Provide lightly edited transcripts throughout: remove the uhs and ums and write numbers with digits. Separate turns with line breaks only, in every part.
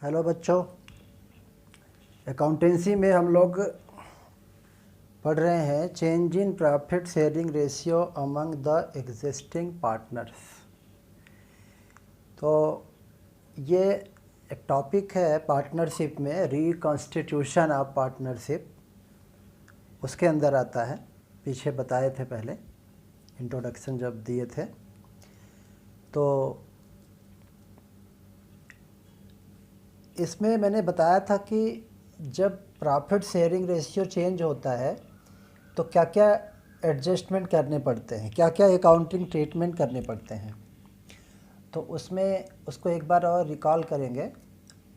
Hello बच्चों, accountancy में हम लोग पढ़ रहे हैं change in profit sharing ratio among the existing partners. तो ये एक टॉपिक है पार्टनरशिप में, रिकॉन्स्टिट्यूशन ऑफ पार्टनरशिप उसके अंदर आता है। पीछे बताए थे पहले, इंट्रोडक्शन जब दिए थे। तो इसमें मैंने बताया था कि जब प्रॉफिट शेयरिंग रेशियो चेंज होता है तो क्या क्या एडजस्टमेंट करने पड़ते हैं, क्या क्या अकाउंटिंग ट्रीटमेंट करने पड़ते हैं। तो उसमें उसको एक बार और रिकॉल करेंगे,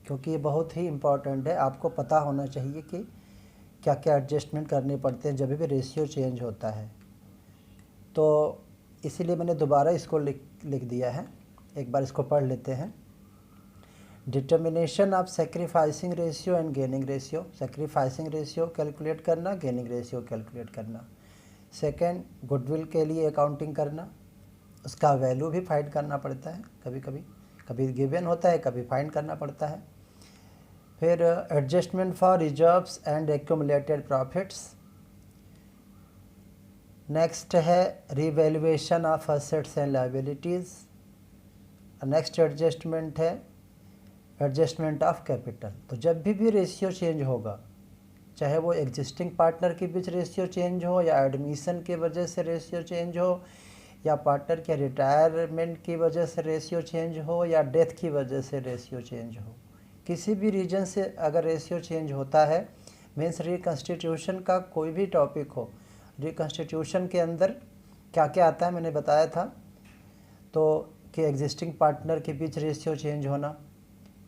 क्योंकि ये बहुत ही इम्पॉर्टेंट है। आपको पता होना चाहिए कि क्या क्या एडजस्टमेंट करने पड़ते हैं जब भी रेशियो चेंज होता है। तो इसीलिए मैंने दोबारा इसको लिख दिया है। एक बार इसको पढ़ लेते हैं। Determination of sacrificing ratio and gaining ratio. Sacrificing ratio calculate करना, गेनिंग रेशियो कैलकुलेट करना। सेकंड, गुडविल के लिए अकाउंटिंग करना, उसका वैल्यू भी फाइंड करना पड़ता है। कभी गिवन होता है, कभी फाइंड करना पड़ता है। फिर adjustment for reserves and accumulated profits. Next है revaluation of assets and liabilities. Next adjustment है एडजस्टमेंट ऑफ कैपिटल। तो जब भी रेशियो चेंज होगा, चाहे वो एग्जिस्टिंग पार्टनर के बीच रेशियो चेंज हो, या एडमिशन की वजह से रेशियो चेंज हो, या पार्टनर के रिटायरमेंट की वजह से रेशियो चेंज हो, या डेथ की वजह से रेशियो चेंज हो, किसी भी रीजन से अगर रेशियो चेंज होता है, मीन्स रिकॉन्स्टिट्यूशन का कोई भी टॉपिक हो, रिकॉन्स्टिट्यूशन के अंदर क्या क्या आता है मैंने बताया था। तो कि एग्जिस्टिंग पार्टनर के बीच रेशियो चेंज होना,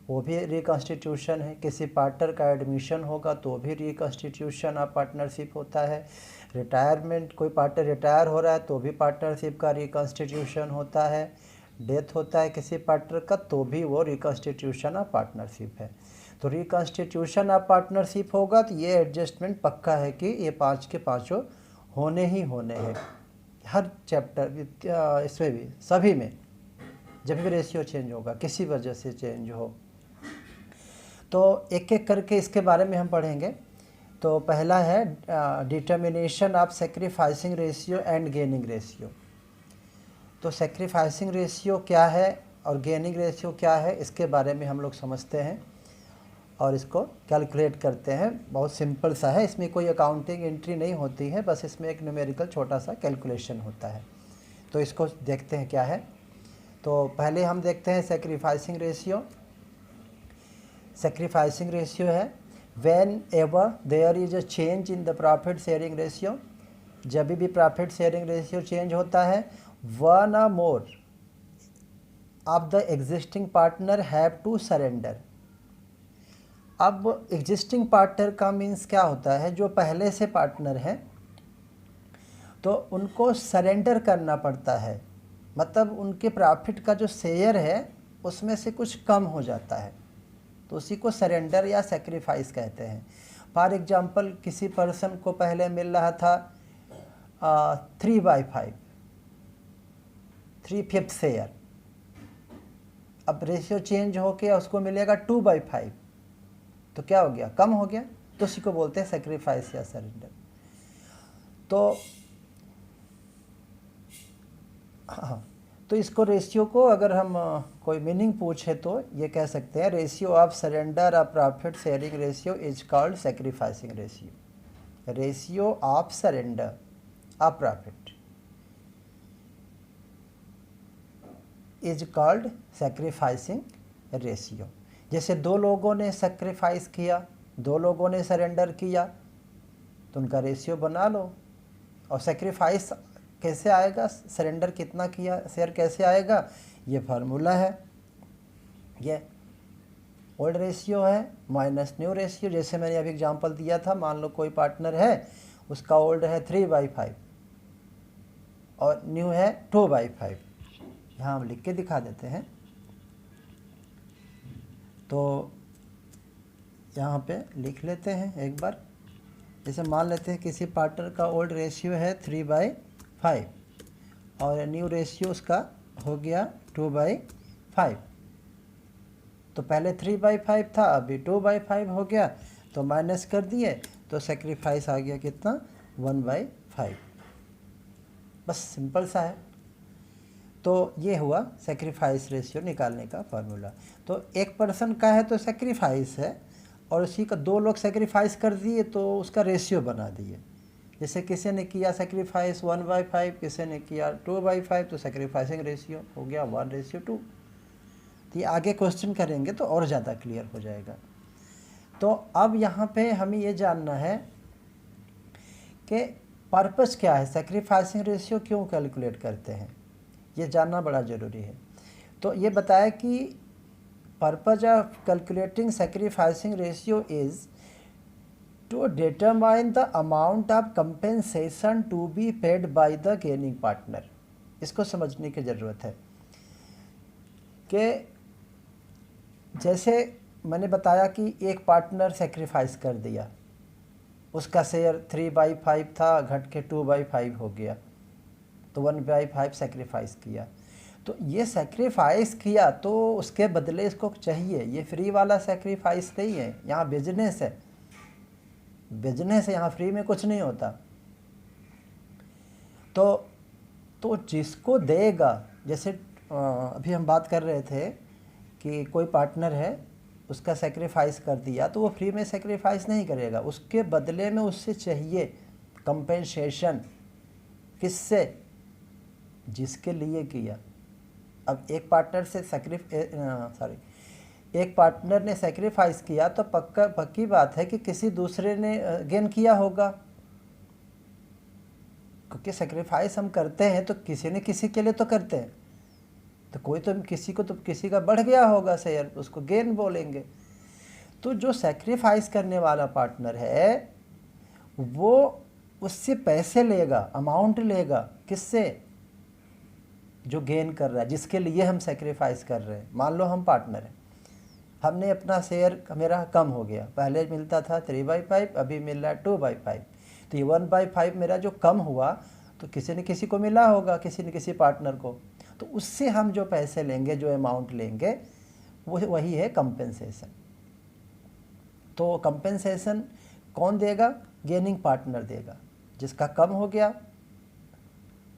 वो भी रिकॉन्स्टिट्यूशन है। किसी पार्टनर का एडमिशन होगा तो भी रिकॉन्स्टिट्यूशन ऑफ पार्टनरशिप होता है। रिटायरमेंट, कोई पार्टनर रिटायर हो रहा है तो भी पार्टनरशिप का रिकॉन्स्टिट्यूशन होता है। डेथ होता है किसी पार्टनर का तो भी वो रिकॉन्स्टिट्यूशन ऑफ पार्टनरशिप है। तो रिकॉन्स्टिट्यूशन ऑफ पार्टनरशिप होगा तो ये एडजस्टमेंट पक्का है कि ये पाँच के पाँचों होने ही होने हैं। हर चैप्टर, इसमें भी, सभी में जब भी रेशियो चेंज होगा, किसी वजह से चेंज हो, तो एक एक करके इसके बारे में हम पढ़ेंगे। तो पहला है determination of sacrificing ratio and gaining ratio. तो सेक्रीफाइसिंग रेशियो क्या है और गेनिंग रेशियो क्या है, इसके बारे में हम लोग समझते हैं और इसको कैलकुलेट करते हैं। बहुत सिंपल सा है, इसमें कोई अकाउंटिंग एंट्री नहीं होती है, बस इसमें एक न्यूमेरिकल छोटा सा कैलकुलेशन होता है। तो इसको देखते हैं क्या है। तो पहले हम देखते हैं सेक्रीफाइसिंग रेशियो। सेक्रीफाइसिंग रेशियो है whenever there is a change in the profit sharing ratio. जब भी प्रॉफिट शेयरिंग रेशियो चेंज होता है, one or more of the existing partner have to surrender. अब एग्जिस्टिंग पार्टनर का means क्या होता है, जो पहले से पार्टनर हैं तो उनको सरेंडर करना पड़ता है। मतलब उनके प्रॉफिट का जो शेयर है उसमें से कुछ कम हो जाता है, तो उसी को सरेंडर या सेक्रीफाइस कहते हैं। फॉर एग्जांपल, किसी पर्सन को पहले मिल रहा था 3/5, 3/5 शेयर। अब रेशियो चेंज हो के उसको मिलेगा 2/5, तो क्या हो गया, कम हो गया। तो उसी को बोलते हैं सेक्रीफाइस या सरेंडर। तो हाँ, तो इसको रेशियो को अगर हम कोई मीनिंग पूछे तो ये कह सकते हैं, ratio of surrender of profit sharing ratio is called sacrificing ratio. Ratio of surrender of profit is called sacrificing ratio. जैसे दो लोगों ने सेक्रीफाइस किया, दो लोगों ने सरेंडर किया, तो उनका रेशियो बना लो। और सेक्रीफाइस कैसे आएगा, सरेंडर कितना किया, शेयर कैसे आएगा, ये फार्मूला है। ये ओल्ड रेशियो है माइनस न्यू रेशियो। जैसे मैंने अभी एग्जांपल दिया था, मान लो कोई पार्टनर है, उसका ओल्ड है 3/5 और न्यू है 2/5। यहाँ हम लिख के दिखा देते हैं। तो यहाँ पे लिख लेते हैं एक बार। जैसे मान लेते हैं किसी पार्टनर का ओल्ड रेशियो है 3/5 और न्यू रेशियो उसका हो गया 2/5। तो पहले 3/5 था, अभी 2/5 हो गया, तो माइनस कर दिए तो सेक्रीफाइस आ गया कितना, 1/5। बस सिंपल सा है। तो ये हुआ सेक्रीफाइस रेशियो निकालने का फार्मूला। तो एक पर्सन का है तो सेक्रीफाइस है, और उसी का 2 लोग सेक्रीफाइस कर दिए तो उसका रेशियो बना दिए। जैसे किसी ने किया सेक्रीफाइस 1/5, किसी ने किया 2/5, तो सेक्रीफाइसिंग रेशियो हो गया 1:2। तो ये आगे क्वेश्चन करेंगे तो और ज़्यादा क्लियर हो जाएगा। तो अब यहाँ पे हमें ये जानना है कि पर्पस क्या है, सेक्रीफाइसिंग रेशियो क्यों कैलकुलेट करते हैं, ये जानना बड़ा ज़रूरी है। तो ये बताया कि purpose of calculating sacrificing ratio is to determine the amount of compensation to be paid by the gaining partner. इसको समझने की ज़रूरत है कि जैसे मैंने बताया कि एक पार्टनर सेक्रीफाइस कर दिया, उसका शेयर 3/5 था, घट के 2/5 हो गया, तो 1/5 सेक्रीफाइस किया। तो ये सेक्रीफाइस किया तो उसके बदले इसको चाहिए, ये फ्री वाला सेक्रीफाइस नहीं है, यहाँ बिजनेस है। बिजनेस है, यहाँ फ्री में कुछ नहीं होता। तो जिसको देगा, जैसे अभी हम बात कर रहे थे कि कोई पार्टनर है, उसका सेक्रीफाइस कर दिया तो वो फ्री में सेक्रीफाइस नहीं करेगा, उसके बदले में उससे चाहिए कंपेंसेशन। किससे, जिसके लिए किया। अब एक पार्टनर से एक पार्टनर ने सेक्रीफाइस किया तो पक्की बात है कि किसी दूसरे ने गेन किया होगा, क्योंकि सेक्रीफाइस हम करते हैं तो किसी न किसी के लिए तो करते हैं। तो कोई तो किसी का बढ़ गया होगा शेयर, उसको गेन बोलेंगे। तो जो सेक्रीफाइस करने वाला पार्टनर है वो उससे पैसे लेगा, अमाउंट लेगा। किससे, जो गेन कर रहा है, जिसके लिए हम सेक्रीफाइस कर रहे हैं। मान लो हम पार्टनर हैं, हमने अपना शेयर मेरा कम हो गया, पहले मिलता था 3/5, अभी मिल रहा है 2/5। तो ये 1/5 मेरा जो कम हुआ तो किसी न किसी को मिला होगा, किसी न किसी पार्टनर को। तो उससे हम जो पैसे लेंगे, जो अमाउंट लेंगे, वो वही है कंपेंसेशन। तो कंपेंसेशन कौन देगा, गेनिंग पार्टनर देगा। जिसका कम हो गया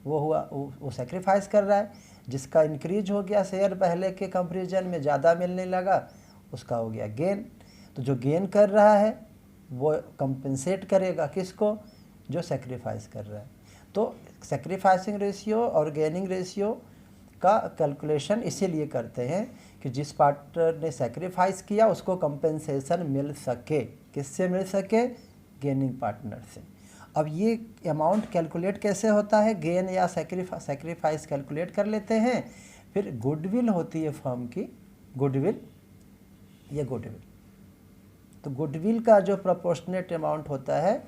वो हुआ, वो सेक्रीफाइस कर रहा है। जिसका इंक्रीज हो गया शेयर, पहले के कंपेरिजन में ज़्यादा मिलने लगा, उसका हो गया गेन। तो जो गेन कर रहा है वो कंपेंसेट करेगा किसको, जो सेक्रीफाइस कर रहा है। तो सेक्रीफाइसिंग रेशियो और गेनिंग रेशियो का कैलकुलेशन इसीलिए करते हैं कि जिस पार्टनर ने सेक्रीफाइस किया उसको कंपेंसेशन मिल सके। किससे मिल सके, गेनिंग पार्टनर से। अब ये अमाउंट कैलकुलेट कैसे होता है, गेन या सेक्रीफाइस कैलकुलेट कर लेते हैं। फिर गुडविल होती है फर्म की, गुडविल, ये गुडविल। तो गुडविल का जो प्रोपोर्शनेट अमाउंट होता है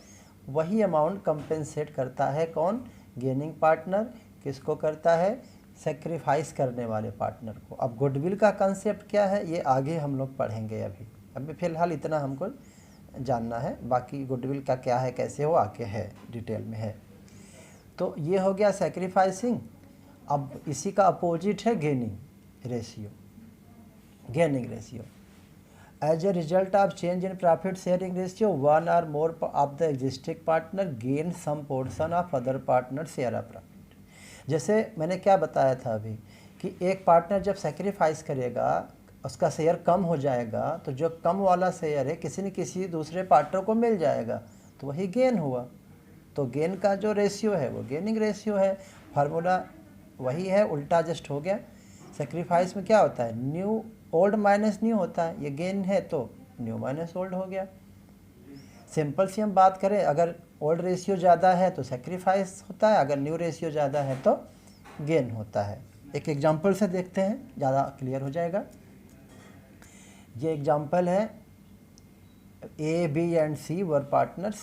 वही अमाउंट कंपेंसेट करता है कौन, गेनिंग पार्टनर। किसको करता है, सेक्रीफाइस करने वाले पार्टनर को। अब गुडविल का कंसेप्ट क्या है ये आगे हम लोग पढ़ेंगे। अभी फ़िलहाल इतना हमको जानना है, बाकी गुडविल का क्या है, कैसे हो, आगे है, डिटेल में है। तो ये हो गया सेक्रीफाइसिंग। अब इसी का अपोजिट है gaining ratio. Gaining ratio as a result of change in profit sharing ratio, one or more of the existing partner gain some portion of other partner share of profit. जैसे मैंने क्या बताया था अभी कि एक पार्टनर जब सेक्रीफाइस करेगा, उसका शेयर कम हो जाएगा, तो जो कम वाला शेयर है किसी न किसी दूसरे पार्टनर को मिल जाएगा, तो वही गेन हुआ। तो गेन का जो रेशियो है वो गेनिंग रेशियो है। फार्मूला वही है, उल्टा जस्ट हो गया। सेक्रीफाइस में क्या होता है, न्यू ओल्ड माइनस न्यू होता है, ये गेन है तो न्यू माइनस ओल्ड हो गया। सिंपल सी हम बात करें, अगर ओल्ड रेशियो ज़्यादा है तो सेक्रीफाइस होता है, अगर न्यू रेशियो ज़्यादा है तो गेन होता है। एक एग्जांपल से देखते हैं, ज़्यादा क्लियर हो जाएगा। ये एग्जांपल है, A, B and C were partners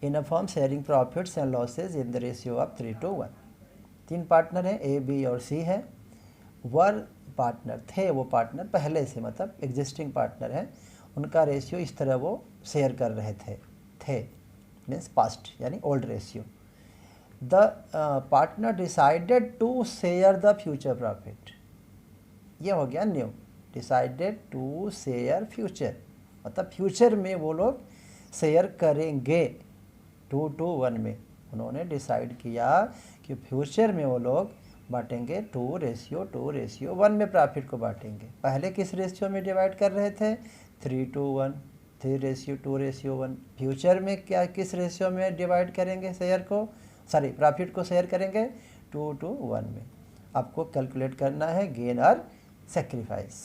in a firm sharing profits and losses in the ratio of 3:1। 3 partner हैं, ए, बी और सी है। वर पार्टनर थे, वो पार्टनर पहले से, मतलब एग्जिस्टिंग पार्टनर हैं, उनका रेशियो इस तरह वो शेयर कर रहे थे मीन्स पास्ट, यानी old ratio. The partner decided to share the future profit, ये हो गया new. Decided to share future, मतलब फ्यूचर में वो लोग शेयर करेंगे। 2:1 में उन्होंने डिसाइड किया कि फ्यूचर में वो लोग बांटेंगे 2:1 में प्रॉफिट को बांटेंगे। पहले किस रेशियो में डिवाइड कर रहे थे? 3:1, 3:2:1। फ्यूचर में क्या किस रेशियो में डिवाइड करेंगे शेयर को, सॉरी प्रॉफिट को शेयर करेंगे? 2:1 में। आपको कैलकुलेट करना है गेन और सेक्रीफाइस।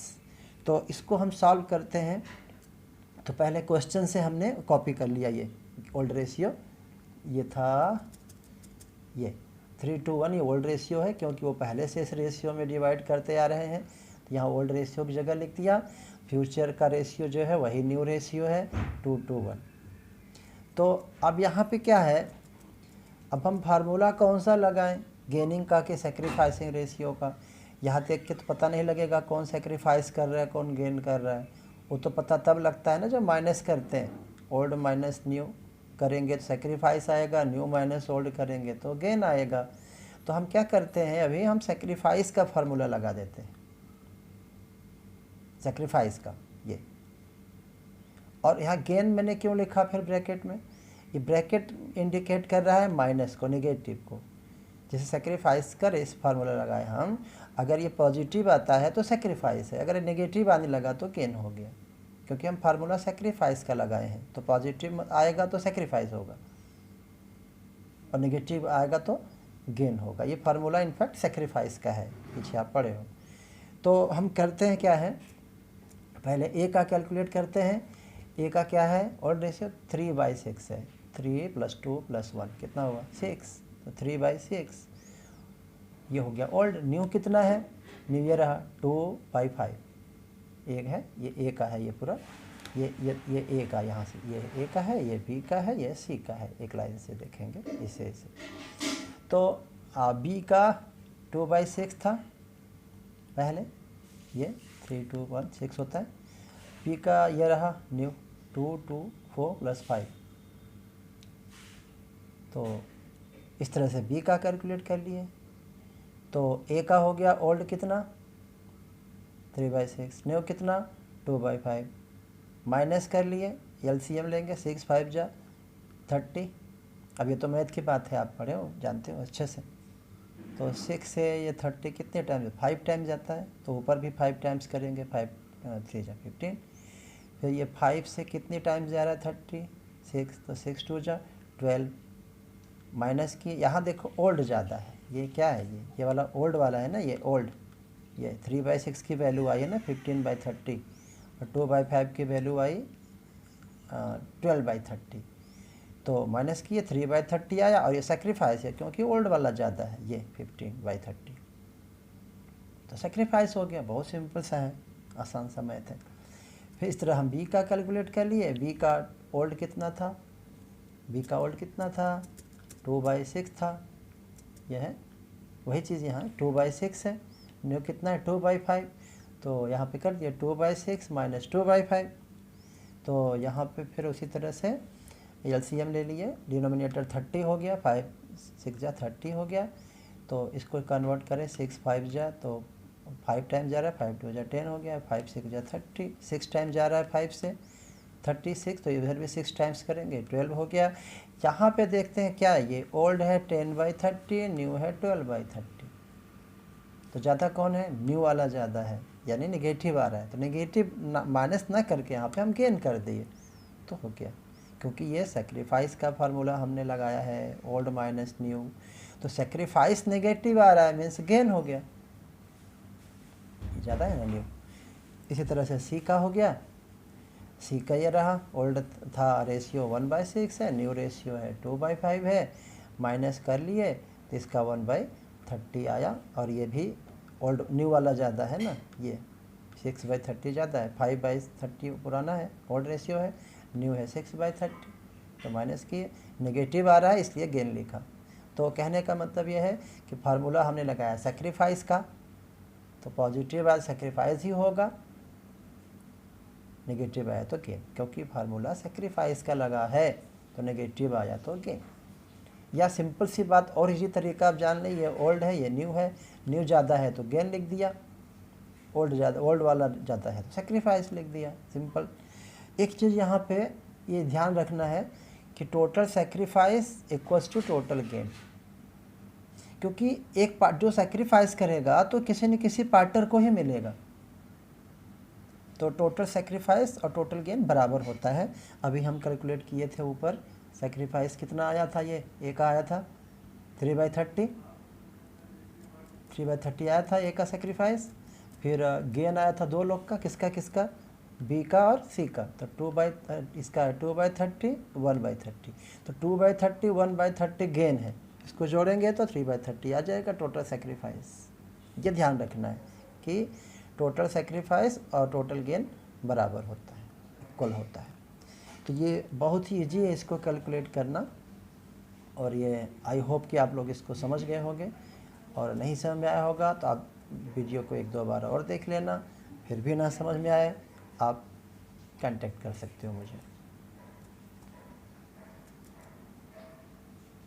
तो इसको हम सॉल्व करते हैं। तो पहले क्वेश्चन से हमने कॉपी कर लिया ये ओल्ड रेशियो, ये था ये 3:1, ये ओल्ड रेशियो है क्योंकि वो पहले से इस रेशियो में डिवाइड करते आ रहे हैं, तो यहाँ ओल्ड रेशियो की जगह लिख दिया। फ्यूचर का रेशियो जो है वही न्यू रेशियो है 2:1। तो अब यहाँ पे क्या है, अब हम फार्मूला कौन सा लगाएं, गेनिंग का कि सेक्रीफाइसिंग रेशियो का? यहाँ देख के तो पता नहीं लगेगा कौन सेक्रीफाइस कर रहा है कौन गेन कर रहा है। वो तो पता तब लगता है ना जब माइनस करते हैं, ओल्ड माइनस न्यू करेंगे तो सेक्रीफाइस आएगा, न्यू माइनस ओल्ड करेंगे तो गेन आएगा। तो हम क्या करते हैं, अभी हम सेक्रीफाइस का फार्मूला लगा देते हैं, सेक्रीफाइस का ये। और यहाँ गेन मैंने क्यों लिखा फिर ब्रैकेट में? ये ब्रैकेट इंडिकेट कर रहा है माइनस को, नेगेटिव को। जैसे सेक्रीफाइस कर इस फार्मूला लगाए हम, अगर ये पॉजिटिव आता है तो सेक्रीफाइस है, अगर नेगेटिव आने लगा तो गेन हो गया, क्योंकि हम फार्मूला सेक्रीफाइस का लगाए हैं। तो पॉजिटिव आएगा तो सेक्रीफाइस होगा और नेगेटिव आएगा तो गेन होगा। ये फार्मूला इनफैक्ट सेक्रीफाइस का है, पीछे आप पढ़े हो। तो हम करते हैं क्या है, पहले ए का कैलकुलेट करते हैं। ए का क्या है ओल्ड रेशियो? 3/6 है। 3 + 2 + 1 कितना हुआ? 6, तो 3/6 ये हो गया ओल्ड। न्यू कितना है? न्यू ये रहा 2/5, एक है, ये ए का है, ये पूरा ये ए का, यहाँ से ये ए का है, ये बी का है, ये सी का है, एक लाइन से देखेंगे इसे। तो बी का 2/6 था पहले, ये 3, 2, 1, 6 होता है। बी का ये रहा न्यू 2, 2, 4 + 5। तो इस तरह से बी का कैलकुलेट कर लिए। तो ए का हो गया ओल्ड कितना? 3/6। न्यू कितना? 2/5। माइनस कर लिए, एलसीएम लेंगे, 6 5 जा 30। अब ये तो मैथ की बात है, आप पढ़े हो, जानते हो अच्छे से। तो 6 से ये 30 कितने टाइम? 5 टाइम जाता है, तो ऊपर भी 5 टाइम्स करेंगे, 5 3 जा 15। फिर ये 5 से कितनी टाइम जा रहा है? 36, तो 6 2 जा 12। माइनस की, यहाँ देखो ओल्ड ज़्यादा है, ये क्या है, ये वाला ओल्ड वाला है ना, ये ओल्ड। ये 3/6 की वैल्यू आई है ना 15/30, और 2/5 की वैल्यू आई 12/30। तो माइनस की, ये 3/30 आया, और ये सेक्रीफाइस है क्योंकि ओल्ड वाला ज़्यादा है, ये 15/30, तो सेक्रीफाइस हो गया। बहुत सिंपल सा है, आसान सा मैथ है। फिर इस तरह हम बी का कैलकुलेट कर लिए। बी का ओल्ड कितना था? बी का ओल्ड कितना था? 2/6 था, यह है वही चीज़, यहाँ 2/6 है। न्यू कितना है? 2/5। तो यहाँ पे कर दिया 2/6 - 2/5। तो यहाँ पे फिर उसी तरह से एलसीएम ले लिए, डिनोमिनेटर 30 हो गया, 5 6 जा 30 हो गया। तो इसको कन्वर्ट करें, 6 5 जा तो 5 टाइम जा रहा है, 5 2 जा 10 हो गया, 5 6 जा 30, 6 टाइम जा रहा है 5 से 36, तो इधर भी 6 टाइम्स करेंगे, 12 हो गया। यहाँ पे देखते हैं क्या, ये ओल्ड है 10/30, न्यू है 12/30। तो ज़्यादा कौन है? न्यू वाला ज़्यादा है, यानी नेगेटिव आ रहा है। तो नेगेटिव माइनस ना करके यहाँ पे हम गेन कर दिए, तो हो गया। क्योंकि ये सेक्रीफाइस का फार्मूला हमने लगाया है, ओल्ड माइनस न्यू। तो सेक्रीफाइस नेगेटिव आ रहा है, मीन्स गेन हो गया, ज़्यादा है ना न्यू। इसी तरह से सी का हो गया। सी का ये रहा, ओल्ड था रेशियो 1/6 है, न्यू रेशियो है 2/5 है। माइनस कर लिए तो इसका 1/30 आया, और ये भी ओल्ड न्यू वाला ज़्यादा है ना, ये 6/30 ज़्यादा है, 5/30 पुराना है, ओल्ड रेशियो है, न्यू है 6/30। तो माइनस किए, नेगेटिव आ रहा है इसलिए गेन लिखा। तो कहने का मतलब ये है कि फार्मूला हमने लगाया सेक्रीफाइस का, तो पॉजिटिव आया सेक्रीफाइस ही होगा, नेगेटिव आया तो गेन, क्योंकि फार्मूला सेक्रीफाइस का लगा है, तो नेगेटिव आया तो गेन। या सिंपल सी बात और इसी तरीका आप जान लीजिए, ओल्ड है, ये न्यू है, न्यू ज़्यादा है तो गेन लिख दिया, ओल्ड वाला जाता है तो सेक्रीफाइस लिख दिया, सिंपल। एक चीज़ यहाँ पे ये ध्यान रखना है कि total sacrifice equals to total gain, क्योंकि एक पार्ट जो सेक्रीफाइस करेगा तो किसी न किसी पार्टनर को ही मिलेगा, तो टोटल सेक्रीफाइस और टोटल गेन बराबर होता है। अभी हम कैलकुलेट किए थे ऊपर, सेक्रीफाइस कितना आया था, ये ए का आया था 3/30 आया था ए का सेक्रीफाइस। फिर गेन आया था 2 लोग का, किसका किसका, बी का और सी का, तो 2/30 1/30, तो 2/30 1/30 गेन है, इसको जोड़ेंगे तो 3/30 आ जाएगा टोटल सेक्रीफाइस। ये ध्यान रखना है कि टोटल सेक्रीफाइस और टोटल गेन बराबर होता है, इक्वल होता है। तो ये बहुत ही ईजी है इसको कैलकुलेट करना, और ये आई होप कि आप लोग इसको समझ गए होंगे, और नहीं समझ में आया होगा तो आप वीडियो को 1-2 बार और देख लेना, फिर भी ना समझ में आए आप कांटेक्ट कर सकते हो मुझे।